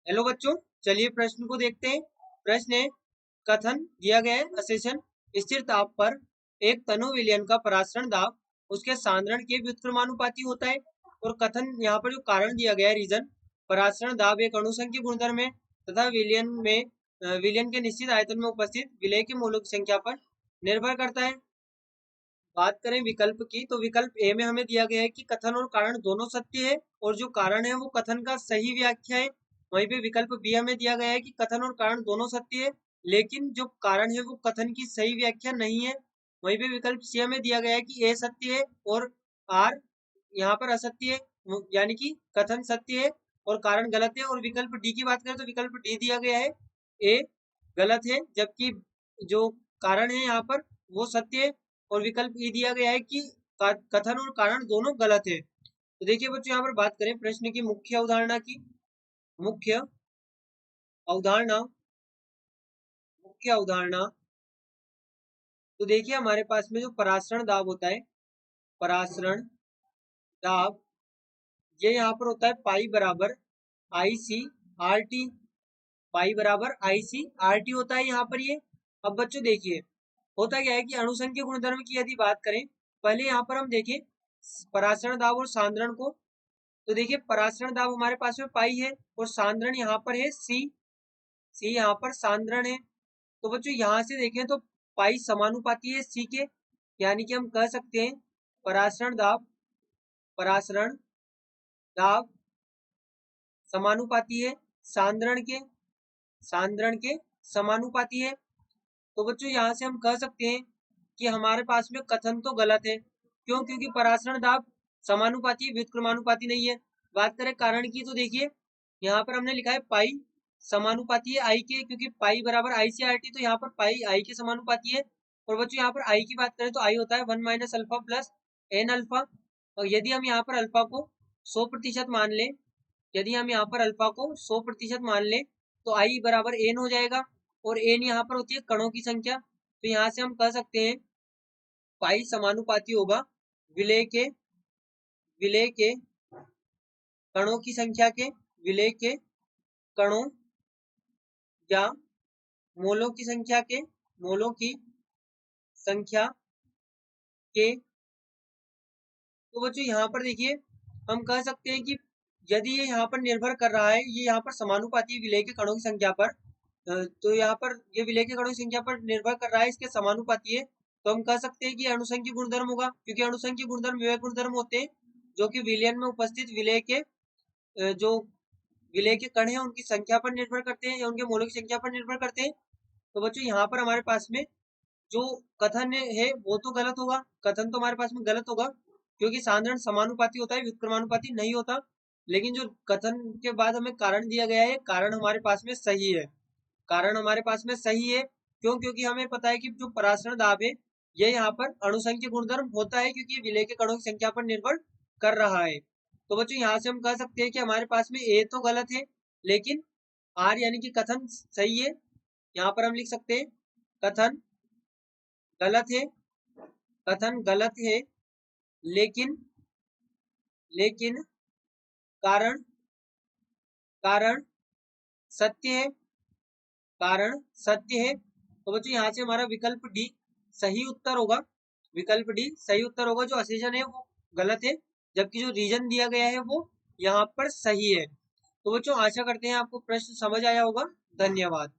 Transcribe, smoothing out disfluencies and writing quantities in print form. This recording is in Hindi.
हेलो बच्चों, चलिए प्रश्न को देखते हैं। प्रश्न है, कथन दिया गया है असेशन स्थिर ताप पर एक तनु विलयन का परासरण दाब उसके सांद्रण के व्युत्क्रमानुपाती होता है। और कथन यहाँ पर जो कारण दिया गया है, रीजन, परासरण दाब एक अणुसंख्यक गुणधर्म है तथा विलयन के निश्चित आयतन में उपस्थित विलय के मोलों की संख्या पर निर्भर करता है। बात करें विकल्प की, तो विकल्प ए में हमें दिया गया है कि कथन और कारण दोनों सत्य है और जो कारण है वो कथन का सही व्याख्या है। वहीं पे विकल्प बी हमें दिया गया है कि कथन और कारण दोनों सत्य है लेकिन जो कारण है वो कथन की सही व्याख्या नहीं है। वहीं पे विकल्प सी हमें दिया गया है कि ए सत्य है और आर यहाँ पर असत्य है, यानी कि कथन सत्य है और कारण गलत है। और विकल्प डी की बात करें तो विकल्प डी दिया गया है ए गलत है, जबकि जो कारण है यहाँ पर वो सत्य है। और विकल्प ई दिया गया है कि कथन और कारण दोनों गलत है। तो देखिए बच्चों, यहाँ पर बात करें प्रश्न की मुख्य अवधारणा की। मुख्य अवधारणा मुख्य अवधारणा तो देखिए हमारे पास में जो परासरण दाब होता है, परासरण दाब, ये यहाँ पर होता है पाई बराबर आई सी आर टी। पाई बराबर आई सी आर टी होता है यहाँ पर ये। अब बच्चों देखिए होता क्या है कि अणुसंख्यक गुणधर्म की यदि बात करें, पहले यहाँ पर हम देखें परासरण दाब और सांद्रण को। तो देखिए परासरण दाब हमारे पास में पाई है और सांद्रण यहाँ पर है सी। सी यहाँ पर सांद्रण है। तो बच्चों यहाँ से देखें तो पाई समानुपाती है सी के, यानी कि हम कह सकते हैं परासरण दाब समानुपाती है सांद्रण के समानुपाती है। तो बच्चों यहाँ से हम कह सकते हैं कि हमारे पास में कथन तो गलत है। क्यों? क्योंकि परासरण दाब समानुपाती व्युत्क्रमानुपाती नहीं है। बात करें कारण की, तो देखिए यहाँ पर हमने लिखा है पाई समानुपाती है आई के, क्योंकि पाई बराबर आई सी आर टी, तो यहाँ पर पाई आई के समानुपाती है। और बच्चों यहाँ पर आई की बात करें तो आई होता है 1 minus alpha plus n alpha. और यदि हम यहाँ पर अल्फा को 100% मान लें, यदि हम यहाँ पर अल्फा को 100% मान लें तो आई बराबर एन हो जाएगा। और एन यहाँ पर होती है कणों की संख्या। तो यहाँ से हम कह सकते हैं पाई समानुपाती होगा विलय के कणों की संख्या के, विलय के कणों या मोलों की संख्या के, मोलों की संख्या के। तो बच्चों यहाँ पर देखिए हम कह सकते हैं कि यदि ये यहाँ पर निर्भर कर रहा है, ये यहाँ पर समानुपाती विलय के कणों की संख्या पर, तो यहाँ पर ये विलय के कणों की संख्या पर निर्भर कर रहा है, इसके समानुपाती है। तो हम कह सकते हैं कि अणुसंख्यक गुणधर्म होगा, क्योंकि अणुसंख्यक गुणधर्म वे गुणधर्म होते हैं जो कि विलयन में उपस्थित जो विलय के कण है उनकी संख्या पर निर्भर करते हैं या उनके मोलों की संख्या पर निर्भर करते हैं। तो बच्चों यहाँ पर हमारे पास में जो कथन है वो तो गलत होगा, कथन तो हमारे पास में गलत होगा क्योंकि सांद्रण समानुपाती होता है, व्युत्क्रमानुपाती नहीं होता। लेकिन जो कथन के बाद हमें कारण दिया गया है, कारण हमारे पास में सही है, कारण हमारे पास में सही है। क्यों? क्योंकि हमें पता है कि जो परासरण दाब है ये यहाँ पर अणुसंख्यक गुणधर्म होता है, क्योंकि विलय के कणों की संख्या पर निर्भर कर रहा है। तो बच्चों यहाँ से हम कह सकते हैं कि हमारे पास में ए तो गलत है लेकिन आर यानी कि कथन सही है। यहाँ पर हम लिख सकते हैं कथन गलत है, कथन गलत है लेकिन कारण कारण सत्य है, कारण सत्य है। तो बच्चों यहाँ से हमारा विकल्प डी सही उत्तर होगा। विकल्प डी सही उत्तर होगा, जो असेशन है वो गलत है जबकि जो रीजन दिया गया है वो यहाँ पर सही है। तो बच्चों आशा करते हैं आपको प्रश्न समझ आया होगा। धन्यवाद।